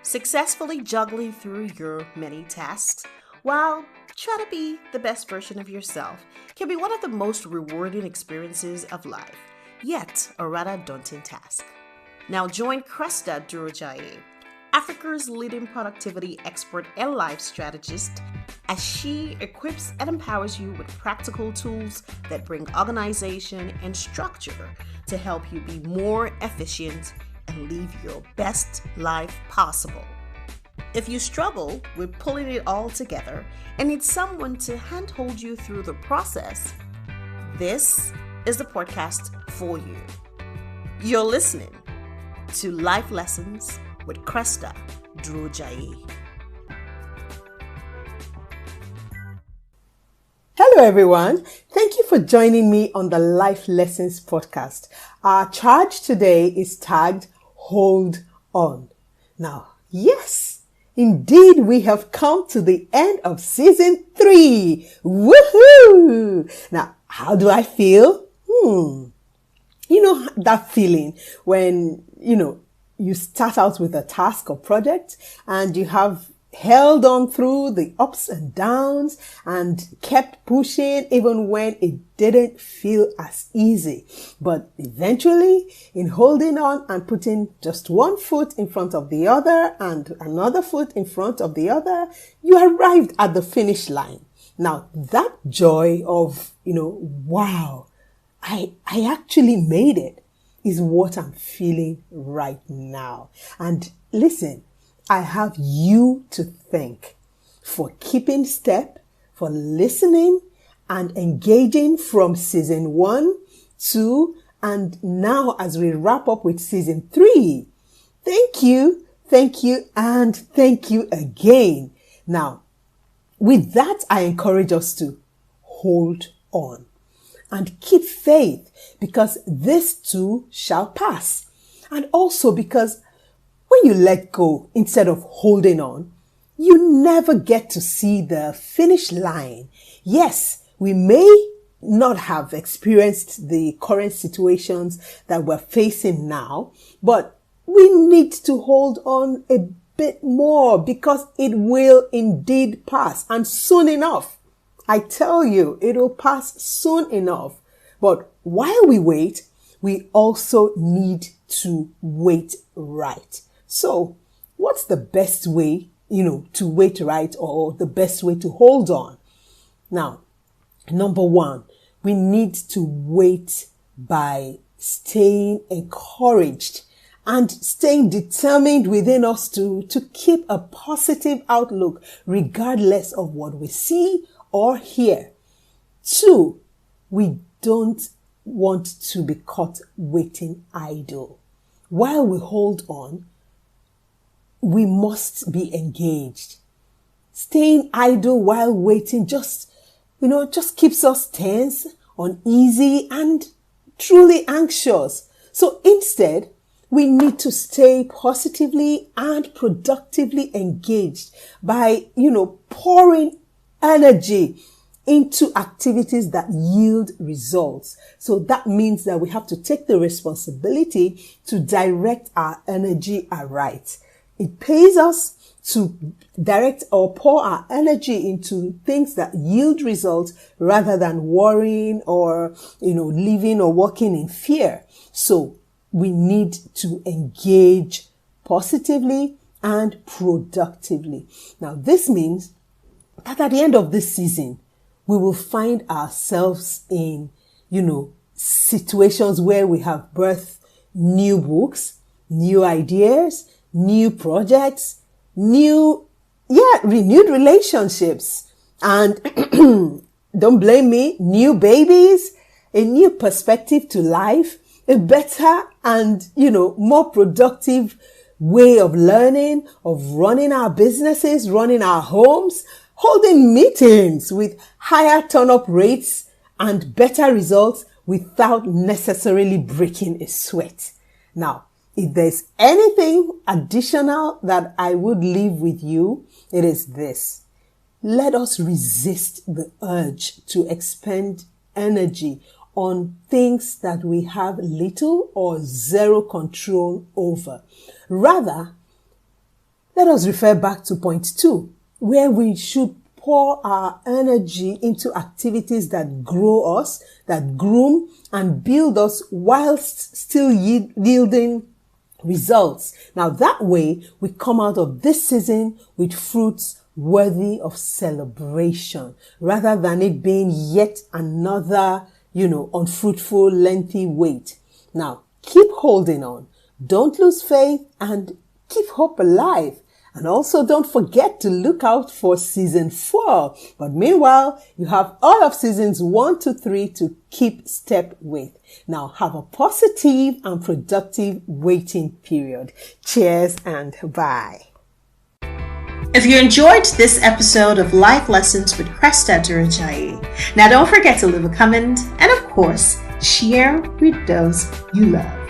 Successfully juggling through your many tasks while trying to be the best version of yourself can be one of the most rewarding experiences of life, yet a rather daunting task. Now join Cresta Durojaye, Africa's leading productivity expert and life strategist, as she equips and empowers you with practical tools that bring organization and structure to help you be more efficient and live your best life possible. If you struggle with pulling it all together and need someone to handhold you through the process, this is the podcast for you. You're listening to Life Lessons with Cresta Durojaye. Hello everyone, thank you for joining me on the Life Lessons podcast. Our charge today is tagged Hold On. Now, yes, indeed we have come to the end of season 3. Woohoo! Now, how do I feel? You know that feeling when, you start out with a task or project and you have held on through the ups and downs and kept pushing even when it didn't feel as easy. But eventually, in holding on and putting just one foot in front of the other and another foot in front of the other, you arrived at the finish line. Now, that joy of, wow, I actually made it is what I'm feeling right now. And listen, I have you to thank for keeping step, for listening and engaging from season 1, 2, and now as we wrap up with season 3. Thank you, and thank you again. Now, with that, I encourage us to hold on and keep faith, because this too shall pass. And also because when you let go instead of holding on, you never get to see the finish line. Yes, we may not have experienced the current situations that we're facing now, but we need to hold on a bit more because it will indeed pass, and soon enough. I tell you, it will pass soon enough. But while we wait, we also need to wait right. So, what's the best way, to wait right, or the best way to hold on? Now, number 1, we need to wait by staying encouraged and staying determined within us to keep a positive outlook regardless of what we see or hear. 2, we don't want to be caught waiting idle. While we hold on, we must be engaged. Staying idle while waiting just keeps us tense, uneasy, and truly anxious. So instead, we need to stay positively and productively engaged by, pouring energy into activities that yield results. So that means that we have to take the responsibility to direct our energy aright. It pays us to direct or pour our energy into things that yield results rather than worrying or, living or working in fear. So we need to engage positively and productively. Now, this means that at the end of this season, we will find ourselves in, situations where we have birthed new books, new ideas, new projects, renewed relationships, and don't blame me, new babies, a new perspective to life, a better and, more productive way of learning, of running our businesses, running our homes, holding meetings with higher turn-up rates and better results without necessarily breaking a sweat. Now, if there's anything additional that I would leave with you, it is this. Let us resist the urge to expend energy on things that we have little or zero control over. Rather, Let us refer back to point 2, where we should pour our energy into activities that grow us, that groom and build us whilst still yielding results. Now that way we come out of this season with fruits worthy of celebration, rather than it being yet another, unfruitful, lengthy wait. Now keep holding on. Don't lose faith and keep hope alive. And also don't forget to look out for season 4. But meanwhile, you have all of seasons 1 to 3 to keep step with. Now have a positive and productive waiting period. Cheers and bye. If you enjoyed this episode of Life Lessons with Cresta Durojaye, now don't forget to leave a comment and of course, share with those you love.